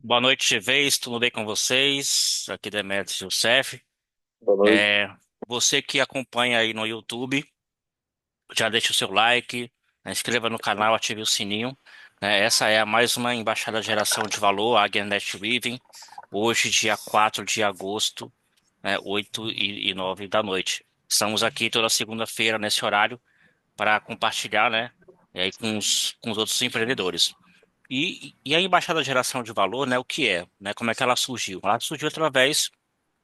Boa noite, GVs, tudo bem com vocês? Aqui Demetrios Youssef. Boa noite. É, Você que acompanha aí no YouTube, já deixa o seu like, inscreva no canal, ative o sininho. Essa é mais uma Embaixada Geração de Valor, a Agnet Weaving, hoje, dia 4 de agosto, 8 e 9 da noite. Estamos aqui toda segunda-feira nesse horário para compartilhar, e aí com os outros empreendedores. E a Embaixada Geração de Valor, o que é, como é que ela surgiu? Ela surgiu através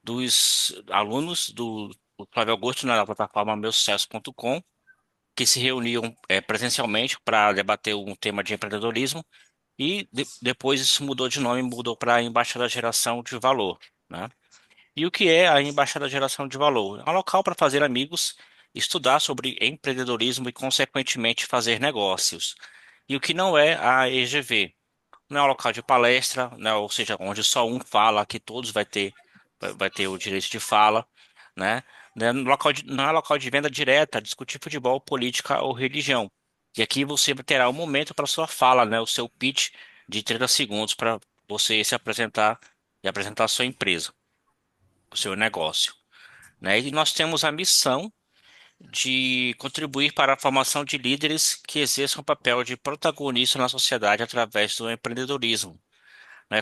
dos alunos do Flávio Augusto na plataforma meusucesso.com, que se reuniam presencialmente para debater um tema de empreendedorismo e depois isso mudou de nome, mudou para Embaixada Geração de Valor, né? E o que é a Embaixada Geração de Valor? É um local para fazer amigos, estudar sobre empreendedorismo e, consequentemente, fazer negócios. E o que não é a EGV? Não é um local de palestra, né? Ou seja, onde só um fala, que todos vai ter o direito de fala, né? Não é local de venda direta, discutir futebol, política ou religião. E aqui você terá um momento para sua fala, né? O seu pitch de 30 segundos para você se apresentar e apresentar a sua empresa, o seu negócio, né? E nós temos a missão de contribuir para a formação de líderes que exerçam o papel de protagonista na sociedade através do empreendedorismo,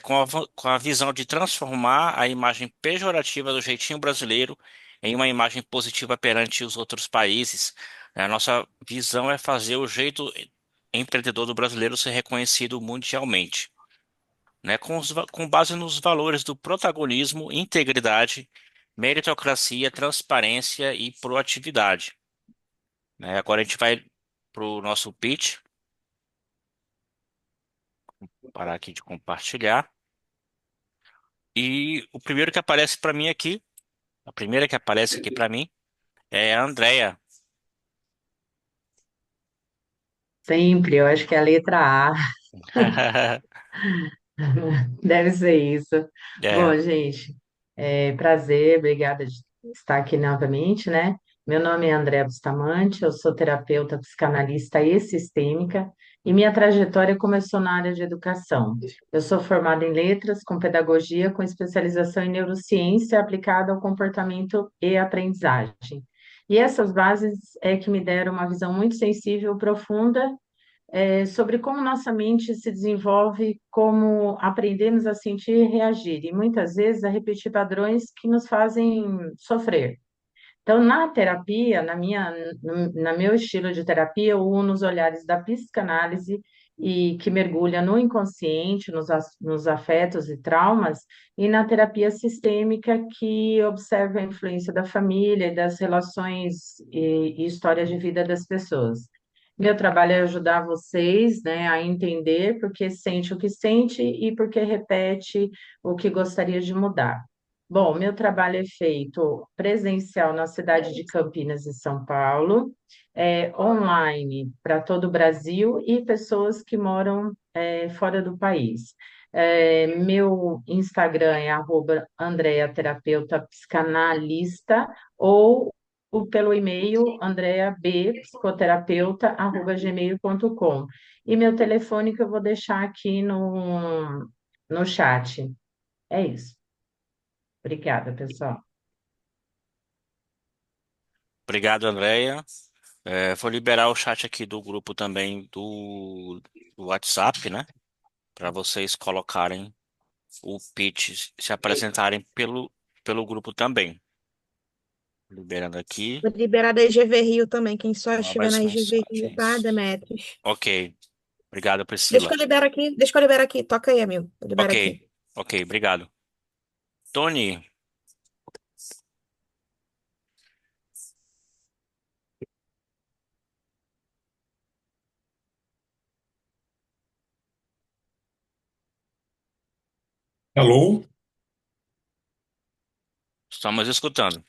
com a visão de transformar a imagem pejorativa do jeitinho brasileiro em uma imagem positiva perante os outros países. A nossa visão é fazer o jeito empreendedor do brasileiro ser reconhecido mundialmente, com base nos valores do protagonismo, integridade, meritocracia, transparência e proatividade. Agora a gente vai para o nosso pitch, parar aqui de compartilhar. E o primeiro que aparece para mim aqui, a primeira que aparece aqui para mim é a Andrea. Sempre, eu acho que é a letra A. Deve ser isso. Bom, É, gente, prazer, obrigada de estar aqui novamente, né? Meu nome é Andréa Bustamante, eu sou terapeuta psicanalista e sistêmica, e minha trajetória começou na área de educação. Eu sou formada em letras, com pedagogia, com especialização em neurociência aplicada ao comportamento e aprendizagem. E essas bases é que me deram uma visão muito sensível, profunda sobre como nossa mente se desenvolve, como aprendemos a sentir e reagir, e muitas vezes a repetir padrões que nos fazem sofrer. Então, na terapia, na meu estilo de terapia, eu uno os olhares da psicanálise e que mergulha no inconsciente, nos afetos e traumas, e na terapia sistêmica que observa a influência da família e das relações e histórias de vida das pessoas. Meu trabalho é ajudar vocês, né, a entender porque sente o que sente e porque repete o que gostaria de mudar. Bom, meu trabalho é feito presencial na cidade de Campinas e São Paulo, online para todo o Brasil e pessoas que moram fora do país. Meu Instagram é @Andrea Terapeuta Psicanalista ou pelo e-mail andreabpsicoterapeuta@gmail.com. E meu telefone que eu vou deixar aqui no chat. É isso. Obrigada, pessoal. obrigado, Andrea. Vou liberar o chat aqui do grupo também do WhatsApp, né? Para vocês colocarem o pitch, se apresentarem pelo grupo também. Liberando aqui. Vou liberar da IGV Rio também, quem só Falar estiver mais na IGV Rio, tá, mensagens. Demetrios? Ok. Obrigado, Deixa Priscila. que eu libero aqui, deixa que eu libero aqui. Toca aí, amigo. Eu libero Ok. aqui. Ok, obrigado. Tony, Alô? estamos escutando.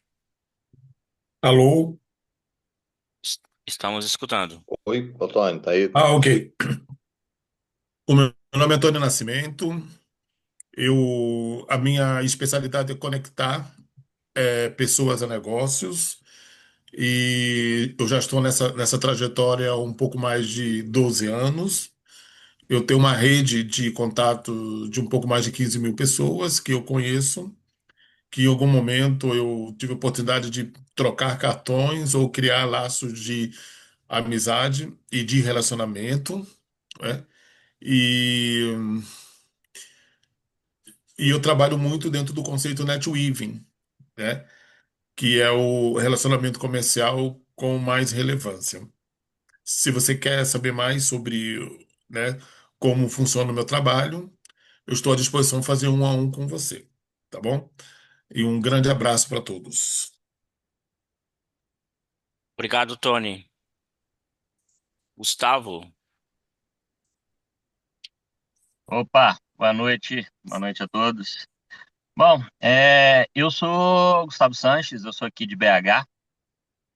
Alô? Estamos escutando. Oi, Otônio, tá aí? Ok. O meu nome é Antônio Nascimento. A minha especialidade é conectar pessoas a negócios e eu já estou nessa trajetória há um pouco mais de 12 anos Eu tenho uma rede de contato de um pouco mais de 15 mil pessoas que eu conheço, que em algum momento eu tive a oportunidade de trocar cartões ou criar laços de amizade e de relacionamento, né? E, e eu trabalho muito dentro do conceito NetWeaving, né? Que é o relacionamento comercial com mais relevância. Se você quer saber mais sobre, né, como funciona o meu trabalho, eu estou à disposição de fazer um a um com você, tá bom? E um grande abraço para todos. Obrigado, Tony. Gustavo, Opa, boa noite a todos. Bom, eu sou Gustavo Sanches, eu sou aqui de BH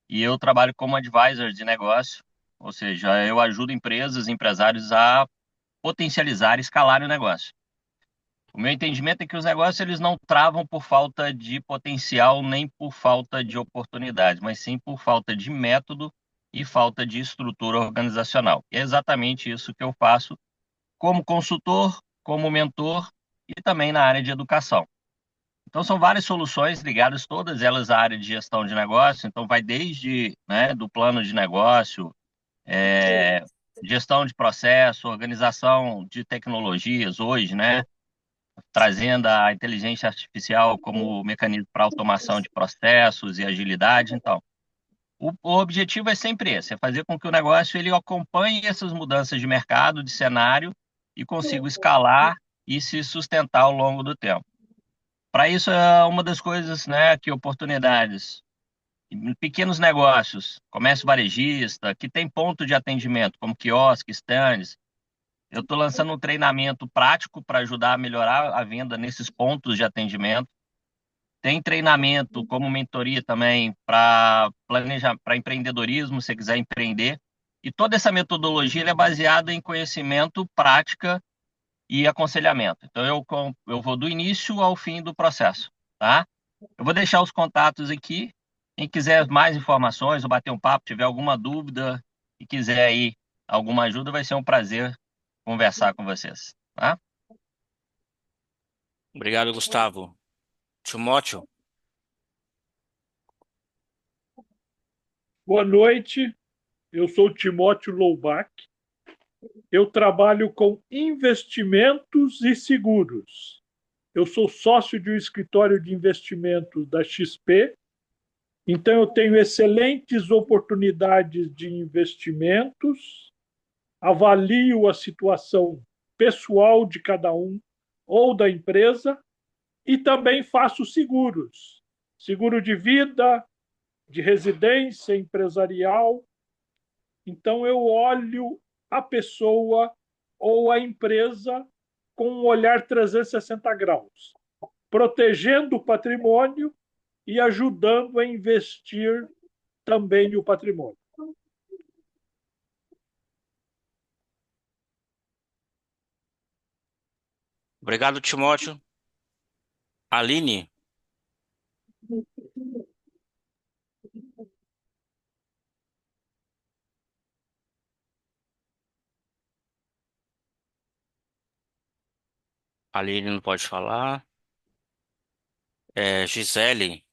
e eu trabalho como advisor de negócio, ou seja, eu ajudo empresas e empresários a potencializar e escalar o negócio. O meu entendimento é que os negócios eles não travam por falta de potencial nem por falta de oportunidade, mas sim por falta de método e falta de estrutura organizacional. E é exatamente isso que eu faço como consultor, como mentor e também na área de educação. Então, são várias soluções ligadas, todas elas à área de gestão de negócio. Então, vai desde, né, do plano de negócio, é, gestão de processo, organização de tecnologias hoje, né, trazendo a inteligência artificial como mecanismo para automação de processos e agilidade. Então, o objetivo é sempre esse, é fazer com que o negócio ele acompanhe essas mudanças de mercado, de cenário e consiga escalar e se sustentar ao longo do tempo. Para isso, é uma das coisas, né, que oportunidades, pequenos negócios, comércio varejista, que tem ponto de atendimento, como quiosque, stands. Eu estou lançando um treinamento prático para ajudar a melhorar a venda nesses pontos de atendimento. Tem treinamento como mentoria também para planejar, para empreendedorismo, se você quiser empreender. E toda essa metodologia ela é baseada em conhecimento, prática e aconselhamento. Então, eu vou do início ao fim do processo, tá? Eu vou deixar os contatos aqui. Quem quiser mais informações ou bater um papo, tiver alguma dúvida e quiser aí alguma ajuda, vai ser um prazer conversar com vocês, tá? obrigado, Gustavo. Timóteo, Boa noite, eu sou Timóteo Loubach. Eu trabalho com investimentos e seguros. Eu sou sócio de um escritório de investimentos da XP, então eu tenho excelentes oportunidades de investimentos, avalio a situação pessoal de cada um ou da empresa e também faço seguros, seguro de vida, de residência empresarial. Então, eu olho a pessoa ou a empresa com um olhar 360 graus, protegendo o patrimônio e ajudando a investir também o patrimônio. obrigado, Timóteo. Aline, Aline não pode falar. Gisele,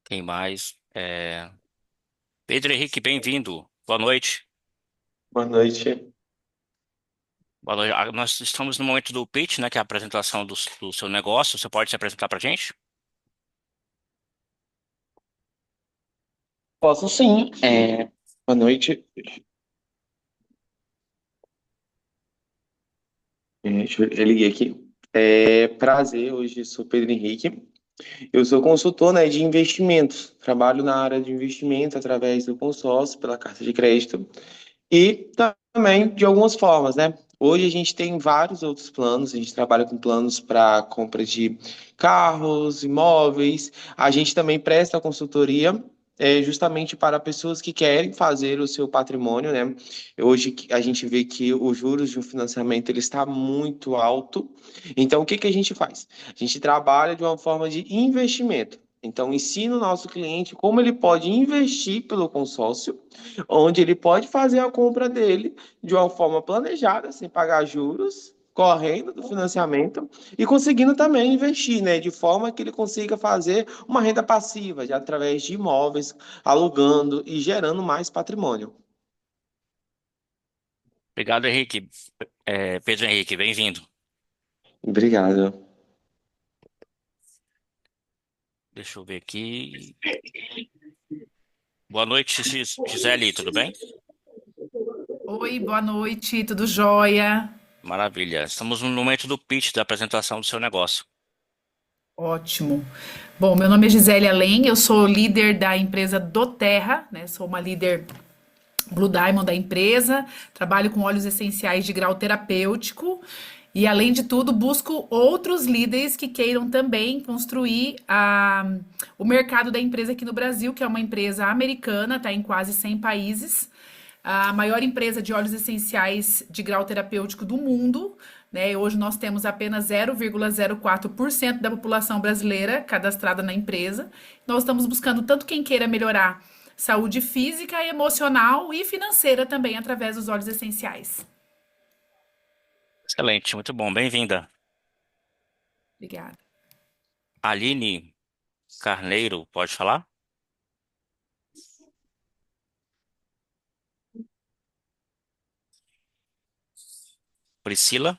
quem mais? Pedro Henrique, bem-vindo. Boa noite. Boa noite. Boa noite. Nós estamos no momento do pitch, né, que é a apresentação do seu negócio. Você pode se apresentar para a gente? Posso sim. Boa noite. Eu liguei aqui. Prazer, hoje sou Pedro Henrique. Eu sou consultor, né, de investimentos. Trabalho na área de investimento através do consórcio, pela carta de crédito. E também de algumas formas, né? Hoje a gente tem vários outros planos, a gente trabalha com planos para compra de carros, imóveis, a gente também presta consultoria. Justamente para pessoas que querem fazer o seu patrimônio, né? Hoje a gente vê que os juros de um financiamento ele está muito alto. Então, o que que a gente faz? A gente trabalha de uma forma de investimento. Então, ensina o nosso cliente como ele pode investir pelo consórcio, onde ele pode fazer a compra dele de uma forma planejada, sem pagar juros, correndo do financiamento e conseguindo também investir, né, de forma que ele consiga fazer uma renda passiva, através de imóveis, alugando e gerando mais patrimônio. Obrigado, Henrique. Pedro Henrique, bem-vindo. Obrigado. Deixa eu ver aqui. Boa noite, Gisele, tudo bem? Oi, boa noite, tudo jóia? Maravilha. Estamos no momento do pitch, da apresentação do seu negócio. Ótimo. Bom, meu nome é Gisele Além, eu sou líder da empresa doTERRA, né? Sou uma líder Blue Diamond da empresa, trabalho com óleos essenciais de grau terapêutico e, além de tudo, busco outros líderes que queiram também construir o mercado da empresa aqui no Brasil, que é uma empresa americana, está em quase 100 países, a maior empresa de óleos essenciais de grau terapêutico do mundo. Né? Hoje nós temos apenas 0,04% da população brasileira cadastrada na empresa. Nós estamos buscando tanto quem queira melhorar saúde física, emocional e financeira também através dos óleos essenciais. Excelente, muito bom. Bem-vinda. Obrigada. Aline Carneiro, pode falar? Priscila?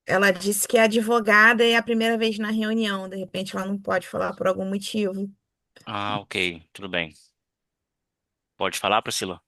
Ela disse que é advogada e é a primeira vez na reunião. De repente, ela não pode falar por algum motivo. Ah, ok, tudo bem. Pode falar, Priscila?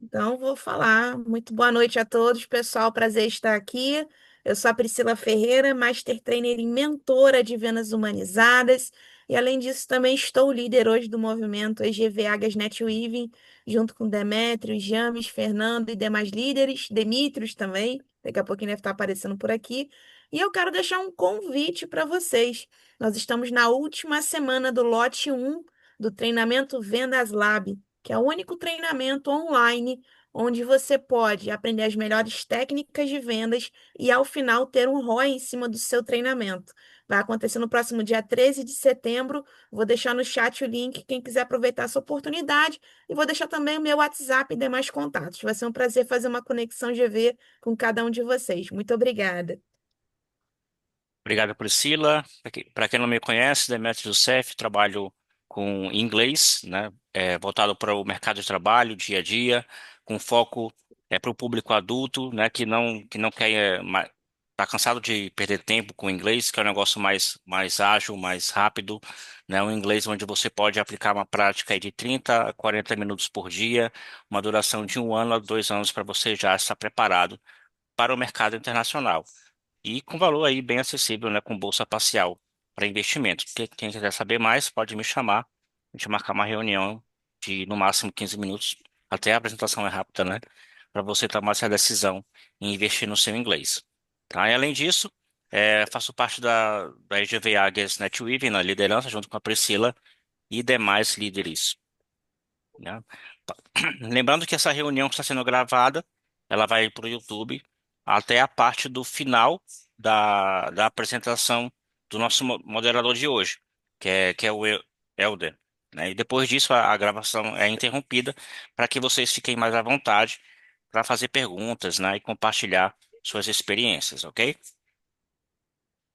Então, vou falar. Muito boa noite a todos, pessoal. Prazer estar aqui. Eu sou a Priscila Ferreira, Master Trainer e mentora de vendas humanizadas. E, além disso, também estou líder hoje do movimento EGV Net Weaving, junto com Demétrio, James, Fernando e demais líderes, Demetrios também. Daqui a pouquinho deve estar aparecendo por aqui. E eu quero deixar um convite para vocês. Nós estamos na última semana do lote 1 do treinamento Vendas Lab, que é o único treinamento online onde você pode aprender as melhores técnicas de vendas e, ao final, ter um ROI em cima do seu treinamento. Vai acontecer no próximo dia 13 de setembro. Vou deixar no chat o link, quem quiser aproveitar essa oportunidade. E vou deixar também o meu WhatsApp e demais contatos. Vai ser um prazer fazer uma conexão GV com cada um de vocês. Muito obrigada. Obrigado, Priscila. Para quem não me conhece, Demetrio Youssef, trabalho com inglês, né, voltado para o mercado de trabalho, dia a dia, com foco para o público adulto, né, que não quer, tá cansado de perder tempo com o inglês, que é um negócio mais ágil, mais rápido, né, um inglês onde você pode aplicar uma prática aí de 30 a 40 minutos por dia, uma duração de 1 ano a 2 anos para você já estar preparado para o mercado internacional. E com valor aí bem acessível, né, com bolsa parcial para investimento. Quem quiser saber mais, pode me chamar. A gente marcar uma reunião de no máximo 15 minutos. Até a apresentação é rápida, né? Para você tomar essa decisão em investir no seu inglês. Tá? E além disso, faço parte da EGVA Net Weaving, na liderança, junto com a Priscila e demais líderes, né? Lembrando que essa reunião que está sendo gravada, ela vai para o YouTube até a parte do final da apresentação do nosso moderador de hoje, que é o Elder, né? E depois disso a gravação é interrompida para que vocês fiquem mais à vontade para fazer perguntas, né, e compartilhar suas experiências, ok?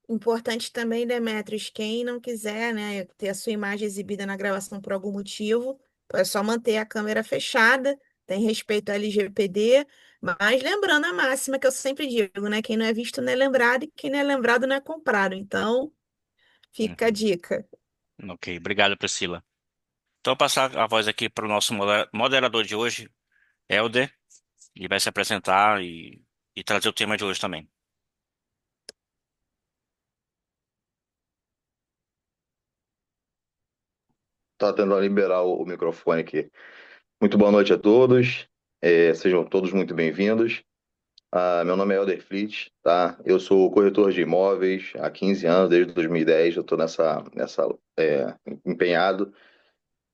Importante também, Demetrios, quem não quiser, né, ter a sua imagem exibida na gravação por algum motivo, é só manter a câmera fechada, tem respeito ao LGPD, mas lembrando a máxima que eu sempre digo, né, quem não é visto não é lembrado e quem não é lembrado não é comprado. Então, fica a Uhum. dica. Ok, obrigado, Priscila. Então, eu vou passar a voz aqui para o nosso moderador de hoje, Elder. Ele vai se apresentar e trazer o tema de hoje também. Tá tentando liberar o microfone aqui. Muito boa noite a todos. Sejam todos muito bem-vindos. Meu nome é Elder Flit, tá? Eu sou corretor de imóveis há 15 anos, desde 2010. Eu estou empenhado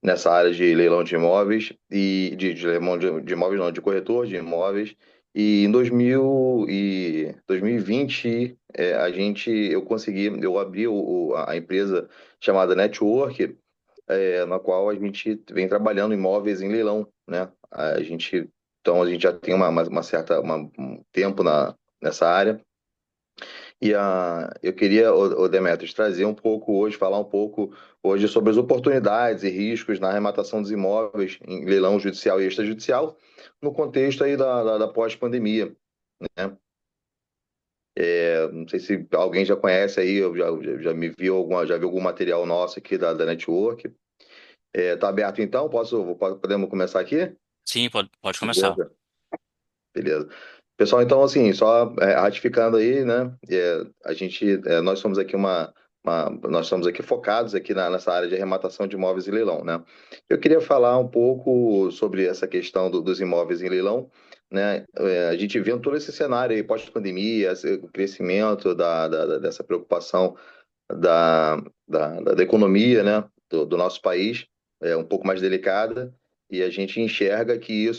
nessa área de leilão de imóveis e de leilão de imóveis, não, de corretor de imóveis. E em 2020, eu abri a empresa chamada Network, na qual a gente vem trabalhando imóveis em leilão, né? Então a gente já tem um tempo nessa área. Eu queria, Demetrios, trazer um pouco hoje, falar um pouco hoje sobre as oportunidades e riscos na arrematação dos imóveis em leilão judicial e extrajudicial, no contexto aí da pós-pandemia, né? Não sei se alguém já conhece aí, já viu algum material nosso aqui da Network. Tá aberto então? Podemos começar aqui? Sim, pode começar. Beleza. Beleza. Pessoal, então, assim, só ratificando aí, né? Nós somos aqui nós estamos aqui focados aqui nessa área de arrematação de imóveis em leilão, né? Eu queria falar um pouco sobre essa questão dos imóveis em leilão, né? A gente vendo todo esse cenário aí pós-pandemia, o crescimento dessa preocupação da economia, né? Do nosso país, é um pouco mais delicada. E a gente enxerga que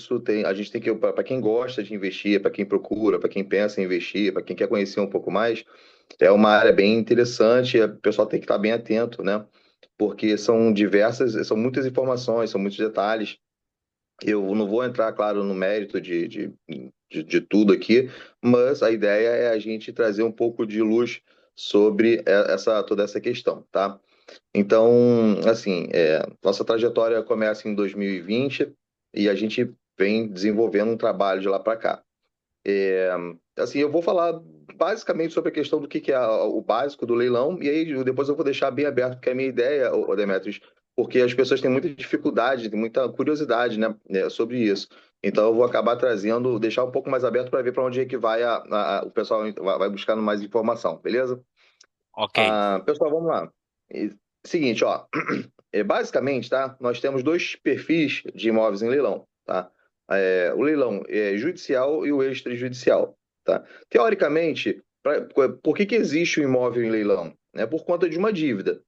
a gente tem que, para quem gosta de investir, para quem procura, para quem pensa em investir, para quem quer conhecer um pouco mais, é uma área bem interessante, o pessoal tem que estar bem atento, né? Porque são muitas informações, são muitos detalhes. Eu não vou entrar, claro, no mérito de tudo aqui, mas a ideia é a gente trazer um pouco de luz sobre toda essa questão, tá? Então, assim, nossa trajetória começa em 2020 e a gente vem desenvolvendo um trabalho de lá para cá. Assim, eu vou falar basicamente sobre a questão do que é o básico do leilão, e aí depois eu vou deixar bem aberto, porque é a minha ideia, Demetrios, porque as pessoas têm muita dificuldade, têm muita curiosidade, né, sobre isso. Então eu vou acabar trazendo, deixar um pouco mais aberto para ver para onde é que o pessoal vai buscando mais informação, beleza? Ok. Pessoal, vamos lá. Seguinte, ó, basicamente, tá? Nós temos dois perfis de imóveis em leilão, tá? O leilão judicial e o extrajudicial, tá? Teoricamente, por que existe o imóvel em leilão? É por conta de uma dívida.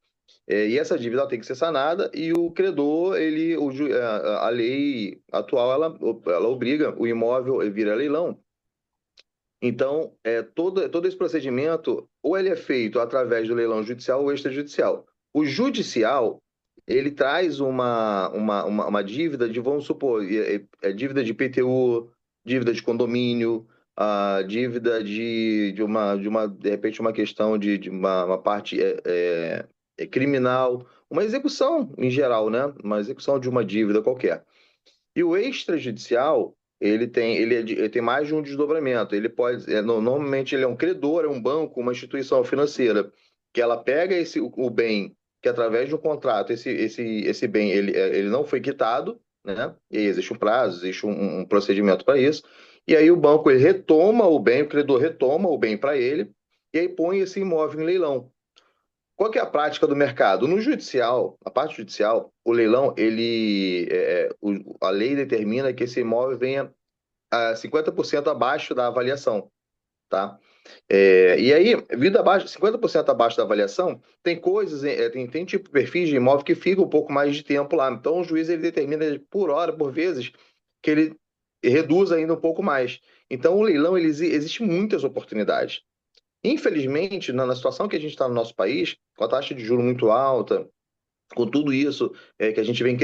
E essa dívida ela tem que ser sanada e o credor, a lei atual, ela obriga o imóvel a vir a leilão. Então, todo esse procedimento, ou ele é feito através do leilão judicial ou extrajudicial. O judicial, ele traz uma dívida vamos supor, dívida de IPTU, dívida de condomínio, a dívida de repente, uma questão de uma parte criminal, uma execução em geral, né? Uma execução de uma dívida qualquer. E o extrajudicial, ele tem mais de um desdobramento. Ele pode, normalmente ele é um credor, é um banco, uma instituição financeira, que ela pega o bem, que através de um contrato, esse bem ele não foi quitado, né? E aí existe um prazo, existe um procedimento para isso. E aí o banco ele retoma o bem, o credor retoma o bem para ele, e aí põe esse imóvel em leilão. Qual que é a prática do mercado? No judicial, a parte judicial, o leilão, a lei determina que esse imóvel venha a 50% abaixo da avaliação, tá? E aí, vindo abaixo, 50% abaixo da avaliação, tem coisas, tem tipo perfis de imóvel que fica um pouco mais de tempo lá. Então, o juiz ele determina por hora, por vezes, que ele reduz ainda um pouco mais. Então, o leilão, existe muitas oportunidades. Infelizmente, na situação que a gente está no nosso país, com a taxa de juros muito alta, com tudo isso que a gente vem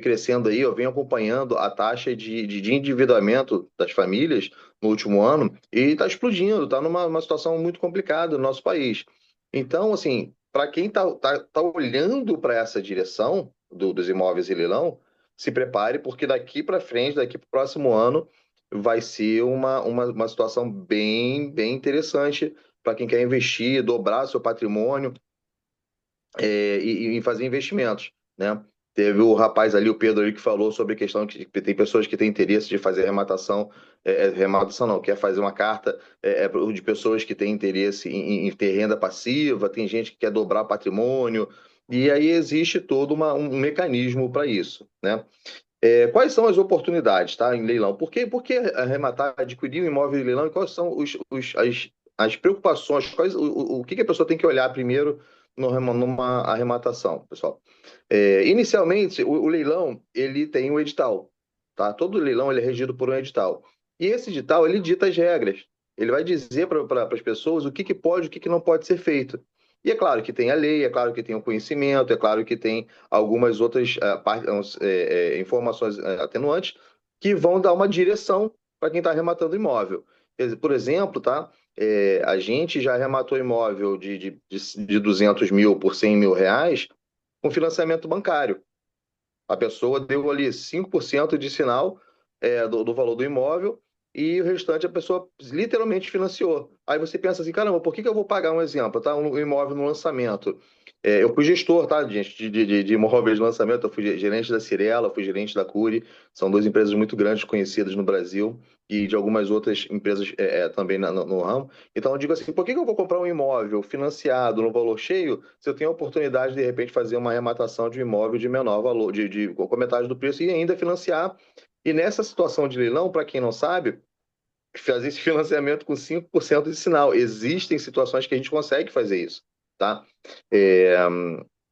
crescendo aí, eu venho acompanhando a taxa de endividamento das famílias no último ano e está explodindo, está numa situação muito complicada no nosso país. Então, assim, para quem está olhando para essa direção dos imóveis em leilão, se prepare, porque daqui para frente, daqui para o próximo ano, vai ser uma situação bem, bem interessante para quem quer investir, dobrar seu patrimônio e fazer investimentos, né? Teve o rapaz ali, o Pedro ali, que falou sobre a questão que tem pessoas que têm interesse de fazer arrematação, arrematação não, quer fazer uma carta de pessoas que têm interesse em ter renda passiva, tem gente que quer dobrar patrimônio, e aí existe todo um mecanismo para isso, né? Quais são as oportunidades, tá, em leilão? Por que arrematar, adquirir um imóvel em leilão e quais são as preocupações, o que a pessoa tem que olhar primeiro numa arrematação, pessoal? Inicialmente, o leilão, ele tem um edital, tá? Todo leilão ele é regido por um edital. E esse edital, ele dita as regras. Ele vai dizer para as pessoas o que pode e o que não pode ser feito. E é claro que tem a lei, é claro que tem o conhecimento, é claro que tem algumas outras informações atenuantes que vão dar uma direção para quem está arrematando imóvel. Por exemplo, tá? A gente já arrematou imóvel de 200 mil por 100 mil reais com financiamento bancário. A pessoa deu ali 5% de sinal do valor do imóvel e o restante a pessoa literalmente financiou. Aí você pensa assim, caramba, por que eu vou pagar um exemplo, tá? Um imóvel no lançamento. Eu fui gestor, tá, gente, de imóveis de lançamento, eu fui gerente da Cirela, fui gerente da Cury, são duas empresas muito grandes, conhecidas no Brasil, e de algumas outras empresas também no ramo. Então eu digo assim, por que eu vou comprar um imóvel financiado no valor cheio se eu tenho a oportunidade de repente fazer uma arrematação de um imóvel de menor valor, com metade do preço e ainda financiar? E nessa situação de leilão, para quem não sabe, fazer esse financiamento com 5% de sinal. Existem situações que a gente consegue fazer isso, tá?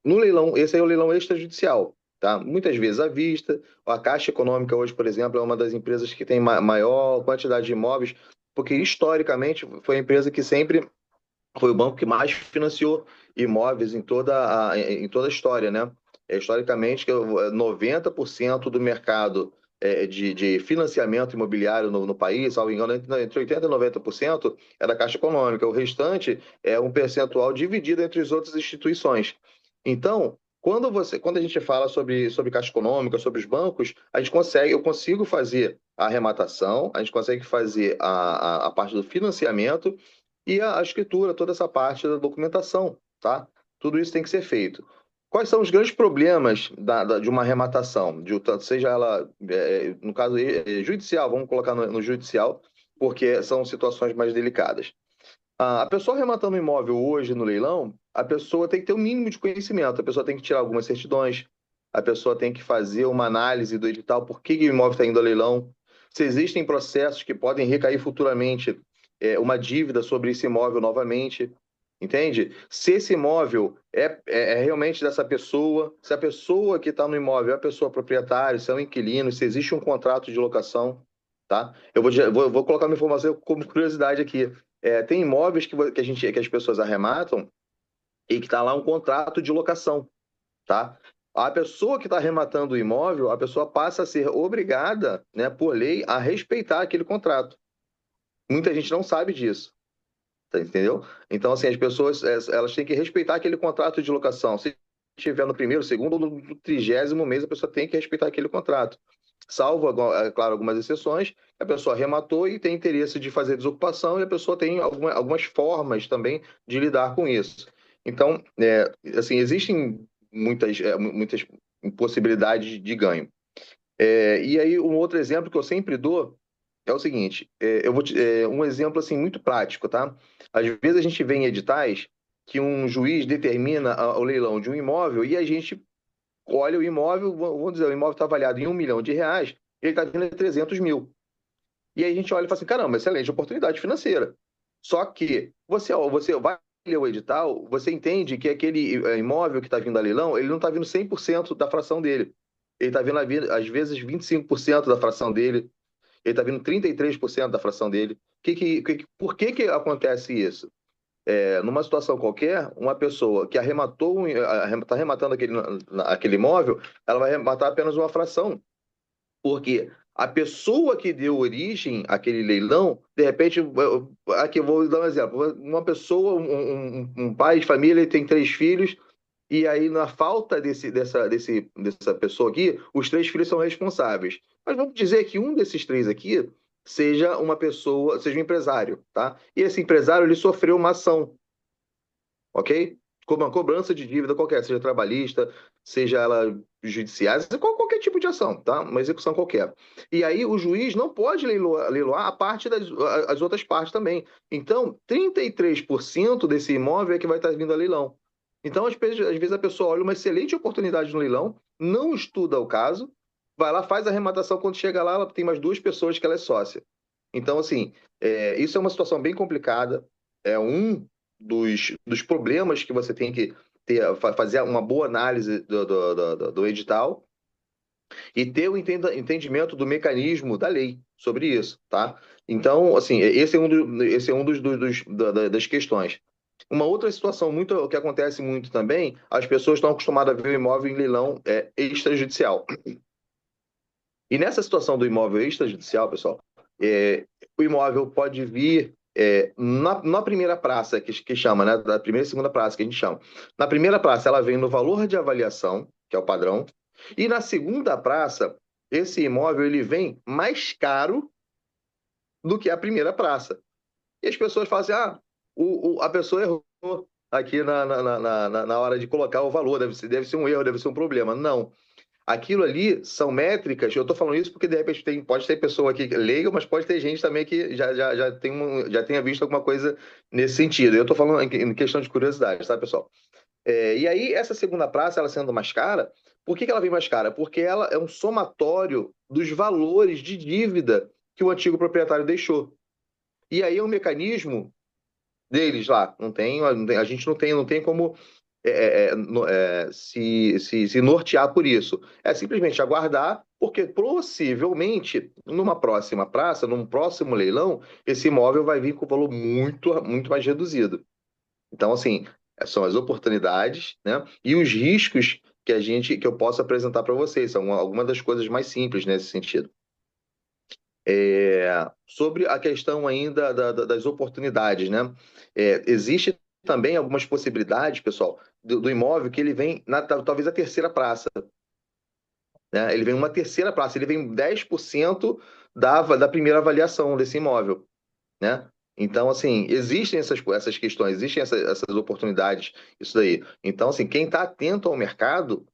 No leilão, esse é o leilão extrajudicial, tá? Muitas vezes à vista. A Caixa Econômica hoje, por exemplo, é uma das empresas que tem maior quantidade de imóveis, porque historicamente foi a empresa que sempre foi o banco que mais financiou imóveis em toda a história, né? Historicamente, 90% do mercado de financiamento imobiliário no país, salvo engano, entre 80% e 90% é da Caixa Econômica. O restante é um percentual dividido entre as outras instituições. Então, quando a gente fala sobre Caixa Econômica, sobre os bancos, eu consigo fazer a arrematação, a gente consegue fazer a parte do financiamento e a escritura, toda essa parte da documentação, tá? Tudo isso tem que ser feito. Quais são os grandes problemas de uma arrematação? Seja ela, no caso judicial, vamos colocar no judicial, porque são situações mais delicadas. A pessoa arrematando um imóvel hoje no leilão, a pessoa tem que ter um mínimo de conhecimento, a pessoa tem que tirar algumas certidões, a pessoa tem que fazer uma análise do edital, por que o imóvel está indo ao leilão, se existem processos que podem recair futuramente uma dívida sobre esse imóvel novamente, entende? Se esse imóvel é realmente dessa pessoa, se a pessoa que está no imóvel é a pessoa proprietária, se é um inquilino, se existe um contrato de locação, tá? Eu vou colocar uma informação como curiosidade aqui. Tem imóveis que as pessoas arrematam e que está lá um contrato de locação, tá? A pessoa que está arrematando o imóvel, a pessoa passa a ser obrigada, né, por lei, a respeitar aquele contrato. Muita gente não sabe disso, tá, entendeu? Então, assim, as pessoas elas têm que respeitar aquele contrato de locação. Se estiver no primeiro, segundo ou no 30º mês, a pessoa tem que respeitar aquele contrato. Salvo, claro, algumas exceções, a pessoa arrematou e tem interesse de fazer desocupação e a pessoa tem algumas formas também de lidar com isso. Então, assim, existem muitas possibilidades de ganho. E aí, um outro exemplo que eu sempre dou é o seguinte, eu vou um exemplo assim muito prático, tá? Às vezes a gente vê em editais que um juiz determina o leilão de um imóvel e a gente olha o imóvel, vamos dizer, o imóvel está avaliado em R$1 milhão, ele está vindo a 300 mil. E aí a gente olha e fala assim, caramba, excelente oportunidade financeira. Só que você vai ler o edital, você entende que aquele imóvel que está vindo a leilão, ele não está vindo 100% da fração dele. Ele está vindo, às vezes, 25% da fração dele. Ele está vindo 33% da fração dele. Por que acontece isso? Numa situação qualquer, uma pessoa que está arrematando aquele imóvel, ela vai arrematar apenas uma fração. Porque a pessoa que deu origem àquele leilão, de repente, aqui eu vou dar um exemplo, uma pessoa, um pai de família, ele tem 3 filhos, e aí, na falta dessa pessoa aqui, os 3 filhos são responsáveis. Mas vamos dizer que um desses 3 aqui seja uma pessoa, seja um empresário, tá? E esse empresário, ele sofreu uma ação, ok? Como uma cobrança de dívida qualquer, seja trabalhista, seja ela judiciária, qualquer tipo de ação, tá? Uma execução qualquer. E aí o juiz não pode leiloar a parte as outras partes também. Então, 33% desse imóvel é que vai estar vindo a leilão. Então, às vezes a pessoa olha uma excelente oportunidade no leilão, não estuda o caso, vai lá, faz a arrematação, quando chega lá, ela tem mais 2 pessoas que ela é sócia. Então, assim, isso é uma situação bem complicada, é um dos problemas que você tem que fazer uma boa análise do edital e ter o entendimento do mecanismo da lei sobre isso, tá? Então, assim, esse é um das questões. Uma outra situação muito que acontece muito também, as pessoas estão acostumadas a ver o imóvel em leilão extrajudicial. E nessa situação do imóvel extrajudicial, pessoal, o imóvel pode vir na primeira praça, que chama, né? Da primeira e segunda praça, que a gente chama. Na primeira praça, ela vem no valor de avaliação, que é o padrão, e na segunda praça, esse imóvel ele vem mais caro do que a primeira praça. E as pessoas falam assim, a pessoa errou aqui na hora de colocar o valor, deve ser um erro, deve ser um problema. Não. Aquilo ali são métricas, eu estou falando isso porque de repente pode ter pessoa aqui leiga, mas pode ter gente também que já tenha visto alguma coisa nesse sentido. Eu estou falando em questão de curiosidade, tá, pessoal? E aí, essa segunda praça, ela sendo mais cara, por que ela vem mais cara? Porque ela é um somatório dos valores de dívida que o antigo proprietário deixou. E aí é um mecanismo deles lá. A gente não tem como se nortear por isso. É simplesmente aguardar, porque possivelmente, numa próxima praça, num próximo leilão, esse imóvel vai vir com valor muito, muito mais reduzido. Então, assim, são as oportunidades, né? E os riscos que eu posso apresentar para vocês. São algumas das coisas mais simples nesse sentido. Sobre a questão ainda das oportunidades, né? Existe também algumas possibilidades, pessoal, do imóvel que ele vem talvez a terceira praça, né? Ele vem uma terceira praça, ele vem 10% da primeira avaliação desse imóvel, né? Então, assim, existem essas questões, existem essas oportunidades, isso daí. Então, assim, quem está atento ao mercado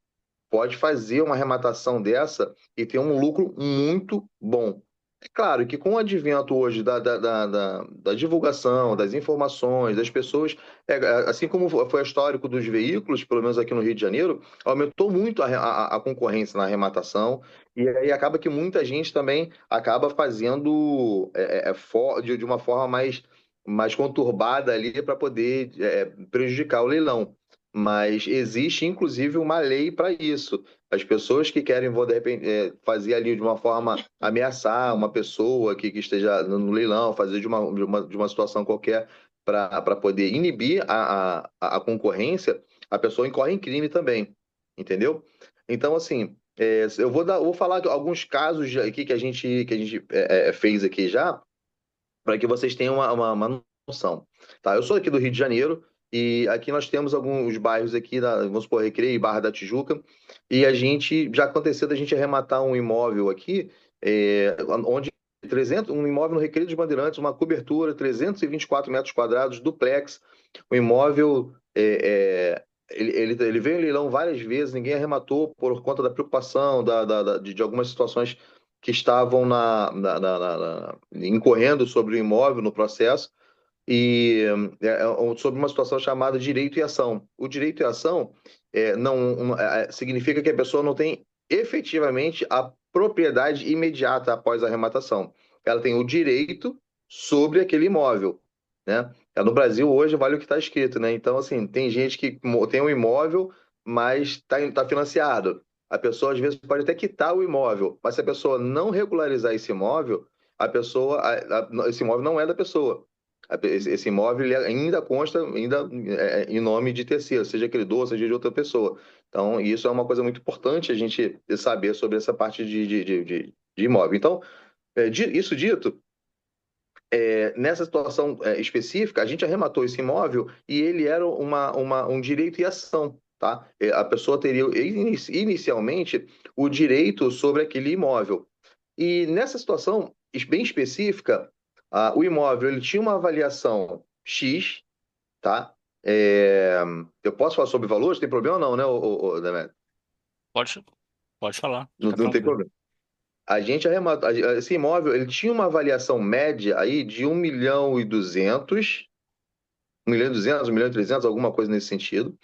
pode fazer uma arrematação dessa e ter um lucro muito bom. É claro que com o advento hoje da divulgação, das informações, das pessoas, assim como foi histórico dos veículos, pelo menos aqui no Rio de Janeiro, aumentou muito a concorrência na arrematação, e aí acaba que muita gente também acaba fazendo de uma forma mais conturbada ali para poder prejudicar o leilão. Mas existe, inclusive, uma lei para isso. As pessoas que querem, de repente, fazer ali de uma forma, ameaçar uma pessoa que esteja no leilão, fazer de uma situação qualquer para poder inibir a concorrência, a pessoa incorre em crime também, entendeu? Então, assim, eu vou falar alguns casos aqui que a gente fez aqui já, para que vocês tenham uma noção. Tá? Eu sou aqui do Rio de Janeiro, e aqui nós temos alguns bairros aqui, vamos supor, Recreio e Barra da Tijuca, e já aconteceu da gente arrematar um imóvel aqui, onde um imóvel no Recreio dos Bandeirantes, uma cobertura, 324 metros quadrados, duplex, o imóvel, ele veio em leilão várias vezes, ninguém arrematou por conta da preocupação de algumas situações que estavam incorrendo sobre o imóvel no processo, e sobre uma situação chamada direito e ação. O direito e ação significa que a pessoa não tem efetivamente a propriedade imediata após a arrematação. Ela tem o direito sobre aquele imóvel, né? No Brasil, hoje, vale o que está escrito, né? Então, assim, tem gente que tem um imóvel, mas está financiado. A pessoa, às vezes, pode até quitar o imóvel, mas se a pessoa não regularizar esse imóvel, esse imóvel não é da pessoa. Esse imóvel ele ainda consta em nome de terceiro, seja credor, seja de outra pessoa. Então, isso é uma coisa muito importante a gente saber sobre essa parte de imóvel. Então, isso dito, nessa situação específica, a gente arrematou esse imóvel e ele era um direito e ação. Tá? A pessoa teria inicialmente o direito sobre aquele imóvel. E nessa situação bem específica, o imóvel ele tinha uma avaliação X, tá? Eu posso falar sobre valores? Tem problema não, né, Demetrio? Pode falar, Não fica tem tranquilo. problema. A gente arrematou, esse imóvel ele tinha uma avaliação média aí de 1.200.000, 1.200.000, 1.300.000, alguma coisa nesse sentido.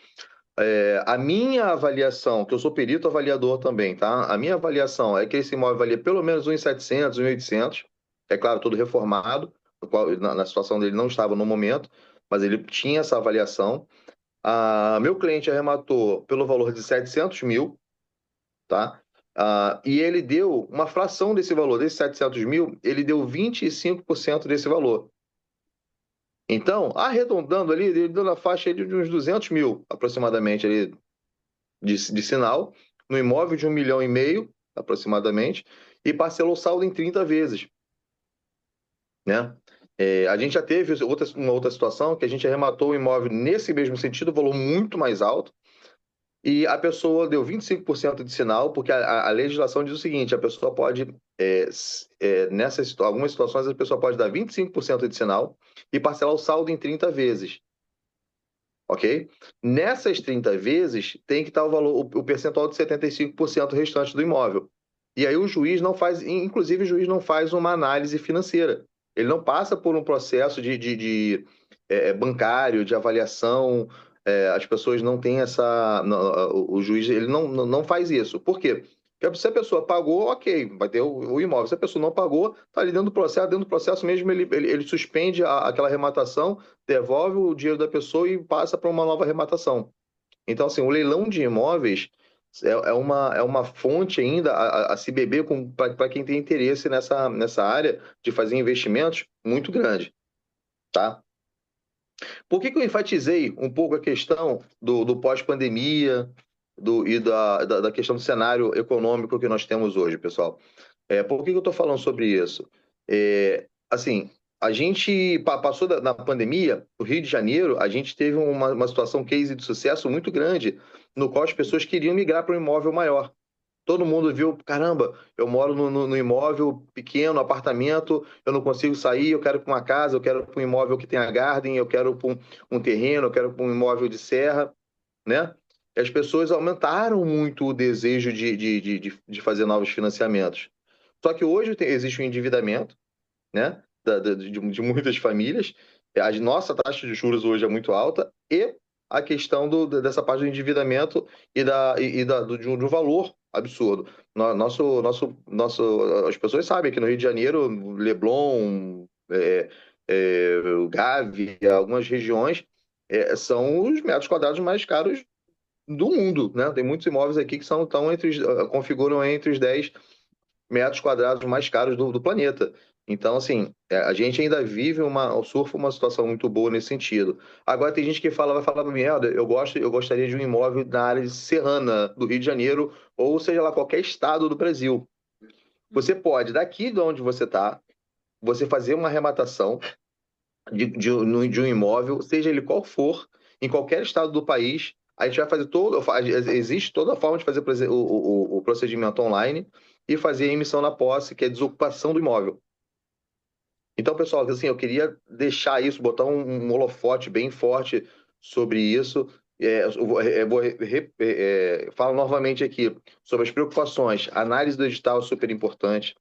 A minha avaliação, que eu sou perito avaliador também, tá? A minha avaliação é que esse imóvel valia pelo menos uns 700, uns 800, é claro, todo reformado, no qual, na situação dele não estava no momento, mas ele tinha essa avaliação. Meu cliente arrematou pelo valor de 700 mil, tá? E ele deu uma fração desse valor, desses 700 mil, ele deu 25% desse valor. Então, arredondando ali, ele deu na faixa de uns 200 mil, aproximadamente, ali, de sinal, no imóvel de 1,5 milhão, aproximadamente, e parcelou o saldo em 30 vezes, né? A gente já teve uma outra situação que a gente arrematou o imóvel nesse mesmo sentido, valor muito mais alto, e a pessoa deu 25% de sinal, porque a legislação diz o seguinte: a pessoa pode, algumas situações, a pessoa pode dar 25% de sinal e parcelar o saldo em 30 vezes. Ok? Nessas 30 vezes, tem que estar o valor, o percentual de 75% restante do imóvel. E aí o juiz não faz, inclusive o juiz não faz uma análise financeira. Ele não passa por um processo de bancário, de avaliação. As pessoas não têm essa. O juiz ele não faz isso. Por quê? Porque se a pessoa pagou, ok, vai ter o imóvel. Se a pessoa não pagou, está ali dentro do processo mesmo, ele suspende aquela arrematação, devolve o dinheiro da pessoa e passa para uma nova arrematação. Então, assim, o leilão de imóveis é uma fonte ainda a se beber para quem tem interesse nessa área de fazer investimentos muito grande, tá? Por que eu enfatizei um pouco a questão do pós-pandemia e da questão do cenário econômico que nós temos hoje, pessoal? Por que eu estou falando sobre isso? Assim, a gente passou na pandemia, no Rio de Janeiro, a gente teve uma situação case de sucesso muito grande, no qual as pessoas queriam migrar para um imóvel maior. Todo mundo viu, caramba, eu moro no imóvel pequeno, apartamento, eu não consigo sair, eu quero para uma casa, eu quero para um imóvel que tenha garden, eu quero para um terreno, eu quero para um imóvel de serra, né? E as pessoas aumentaram muito o desejo de fazer novos financiamentos. Só que hoje existe um endividamento, né, de muitas famílias. A nossa taxa de juros hoje é muito alta e a questão dessa parte do endividamento de um valor absurdo. As pessoas sabem que no Rio de Janeiro, Leblon, o Gávea, algumas regiões são os metros quadrados mais caros do mundo, né? Tem muitos imóveis aqui que configuram entre os 10 metros quadrados mais caros do planeta. Então, assim, a gente ainda surfa uma situação muito boa nesse sentido. Agora, tem gente que vai falar para mim: Helder, eu gostaria de um imóvel na área serrana do Rio de Janeiro, ou seja lá, qualquer estado do Brasil. Você pode, daqui de onde você está, você fazer uma arrematação de um imóvel, seja ele qual for, em qualquer estado do país. A gente vai fazer existe toda a forma de fazer o procedimento online e fazer a emissão na posse, que é a desocupação do imóvel. Então, pessoal, assim, eu queria deixar isso, botar um holofote bem forte sobre isso. Falo novamente aqui sobre as preocupações. A análise do edital é super importante.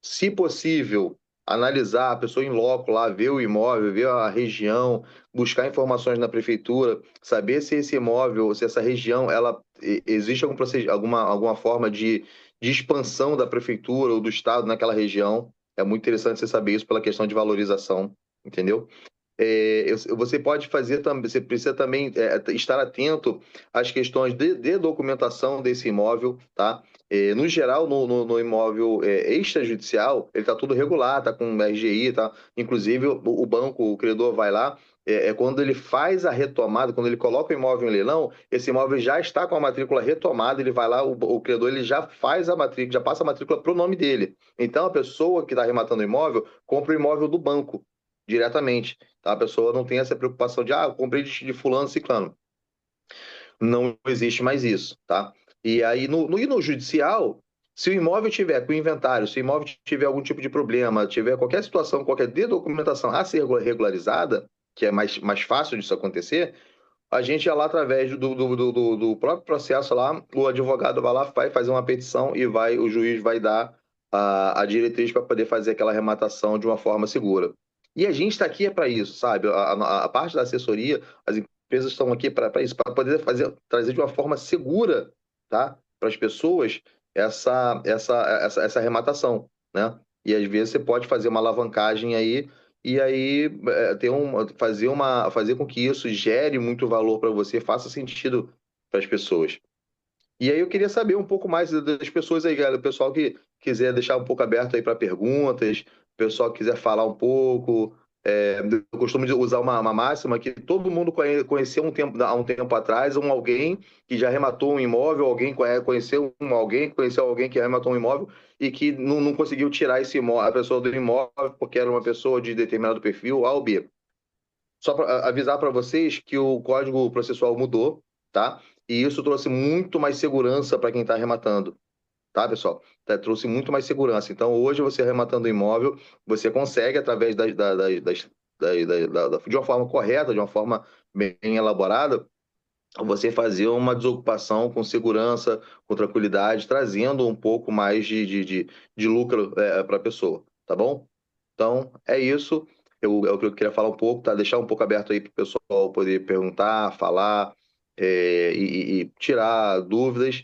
Se possível, analisar a pessoa em loco lá, ver o imóvel, ver a região, buscar informações na prefeitura, saber se esse imóvel, se essa região, existe alguma forma de expansão da prefeitura ou do estado naquela região. É muito interessante você saber isso pela questão de valorização, entendeu? Você pode fazer também, você precisa também estar atento às questões de documentação desse imóvel, tá? No geral, no imóvel extrajudicial, ele está tudo regular, está com RGI, tá? Inclusive, o banco, o credor vai lá, quando ele faz a retomada, quando ele coloca o imóvel em leilão, esse imóvel já está com a matrícula retomada, ele vai lá, o credor ele já faz a matrícula, já passa a matrícula para o nome dele. Então, a pessoa que está arrematando o imóvel, compra o imóvel do banco, diretamente. Tá? A pessoa não tem essa preocupação de, eu comprei de fulano, ciclano. Não existe mais isso, tá? E aí, no judicial, se o imóvel tiver com inventário, se o imóvel tiver algum tipo de problema, tiver qualquer situação, qualquer documentação a ser regularizada, que é mais fácil disso acontecer, a gente já lá, através do próprio processo lá, o advogado vai lá, vai fazer uma petição e o juiz vai dar a diretriz para poder fazer aquela arrematação de uma forma segura. E a gente está aqui para isso, sabe? A parte da assessoria, as empresas estão aqui para isso, para poder trazer de uma forma segura, tá? Para as pessoas essa arrematação, né? E às vezes você pode fazer uma alavancagem aí e aí fazer com que isso gere muito valor para você, faça sentido para as pessoas. E aí eu queria saber um pouco mais das pessoas aí, galera. O pessoal que quiser deixar um pouco aberto aí para perguntas, o pessoal que quiser falar um pouco. Eu costumo usar uma máxima que todo mundo conheceu há um tempo atrás alguém que já arrematou um imóvel, alguém que conheceu alguém que arrematou um imóvel e que não conseguiu tirar a pessoa do imóvel porque era uma pessoa de determinado perfil, A ou B. Só para avisar para vocês que o código processual mudou, tá? E isso trouxe muito mais segurança para quem está arrematando, tá, pessoal? Trouxe muito mais segurança. Então, hoje, você arrematando o imóvel, você consegue, através de uma forma correta, de uma forma bem elaborada, você fazer uma desocupação com segurança, com tranquilidade, trazendo um pouco mais de lucro para a pessoa, tá bom? Então, é isso. É o que eu queria falar um pouco, tá? Deixar um pouco aberto aí para o pessoal poder perguntar, falar e tirar dúvidas,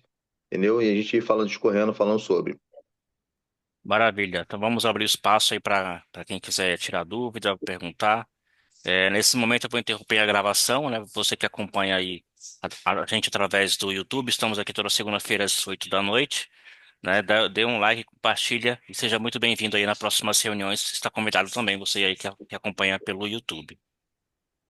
entendeu? E a gente ir falando, discorrendo, falando sobre. Maravilha. Então vamos abrir espaço aí para quem quiser tirar dúvida, perguntar. Nesse momento eu vou interromper a gravação, né? Você que acompanha aí a gente através do YouTube, estamos aqui toda segunda-feira às 8 da noite, né? Dê um like, compartilha e seja muito bem-vindo aí nas próximas reuniões. Está convidado também você aí que acompanha pelo YouTube.